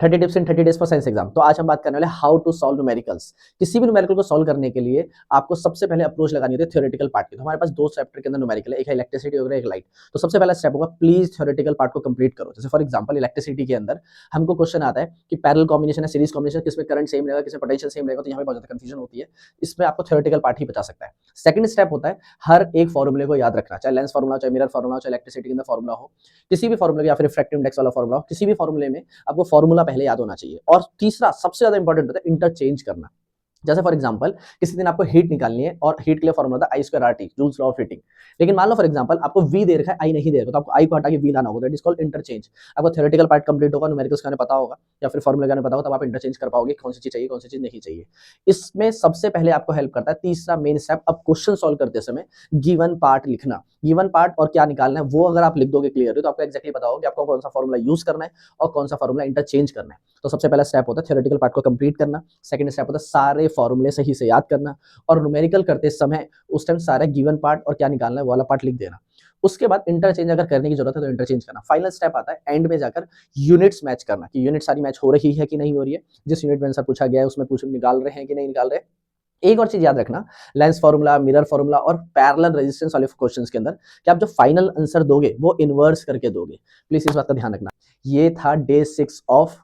30 tips in 30 days for science exam. तो आज हम बात करने वाले हाउ टू सॉल्व न्यूमेरिकल्स। किसी भी न्यूमेरिकल को सॉल्व करने के लिए आपको सबसे पहले अप्रोच लगानी होती है थ्योरेटिकल पार्ट की। तो हमारे पास दो चैप्टर के अंदर न्यूमेरिकल है, एक है इलेक्ट्रिसिटी और एक लाइट। तो सबसे पहला स्टेप होगा प्लीज थ्योरेटिकल पार्ट को कंप्लीट करो। जैसे फॉर एग्जांपल इलेक्ट्रिसिटी के अंदर हमको क्वेश्चन आता है कि पैरेलल कॉम्बिनेशन है, सीरीज कॉम्बिनेशन, किसमें करंट सेम रहेगा, किसमें पोटेंशियल सेम रहेगा, तो यहाँ पे बहुत ज्यादा कंफ्यूजन होती है। इसमें आपको थ्योरेटिकल पार्ट ही बचा सकता है। सेकंड स्टेप होता है हर एक फॉर्मूले को याद रखना, चाहे लेंस फॉर्मूला, चाहे मिरर फॉर्मूला, चाहे इलेक्ट्रिसिटी के अंदर फॉर्मूला हो, किसी भी फॉर्मूले या फिर रिफ्रैक्टिव इंडेक्स वाला फॉर्मूला हो, किसी भी फॉर्मूले में आपको फॉर्मूला पहले याद होना चाहिए। और तीसरा सबसे ज्यादा इंपॉर्टेंट होता है इंटरचेंज करना। जैसे फॉर एग्जांपल किसी दिन आपको हीट निकालनी है और हीट के लिए फॉर्मूला होता है I square R T, Joule's law of heating. लेकिन मान लो फॉर एग्जांपल आपको वी दे रखा है, आई नहीं दे रखा, तो आपको आई को हटा के वी लाना होगा, दैट इज कॉल्ड इंटरचेंज। आपको थ्योरेटिकल पार्ट कंप्लीट होगा, न्यूमेरिकल्स का पता होगा या फिर फॉर्मूला का पता होगा, तब आप इंटरचेंज कर पाओगे कौन सी चीज चाहिए, कौन सी चीज नहीं चाहिए। इसमें सबसे पहले आपको हेल्प करता है तीसरा मेन स्टेप, अब क्वेश्चन सॉल्व करते समय गिवन पार्ट लिखना। गिवन पार्ट और क्या निकालना है वो अगर आप लिख दोगे क्लियर तो आपको एक्जैक्टली पता होगा कि आपको कौन सा फॉर्मूला यूज करना है और कौन सा फॉर्मूला इंटरचेंज करना है। तो सबसे पहला स्टेप होता है थ्योरेटिकल पार्ट को कंप्लीट करना। सेकंड स्टेप होता है सारे फॉर्मूले सही से याद करना, और न्यूमेरिकल करते समय उस टाइम सारा गिवन पार्ट और क्या निकालना है वो वाला पार्ट लिख देना। उसके बाद इंटरचेंज अगर करने की जरूरत है तो इंटरचेंज करना। फाइनल स्टेप आता है एंड में जाकर यूनिट्स मैच करना कि यूनिट सारी मैच हो रही है कि नहीं हो रही है, जिस यूनिट में आंसर पूछा गया है उसमें पूछ निकाल रहे हैं कि नहीं निकाल रहे। एक और चीज याद रखना, लेंस फॉर्मूला, मिरर फॉर्मूला और पैरेलल रेजिस्टेंस वाले क्वेश्चंस के अंदर कि आप जो फाइनल आंसर दोगे वो इनवर्स करके दोगे। प्लीज इस बात का ध्यान रखना। ये था डे 6 ऑफ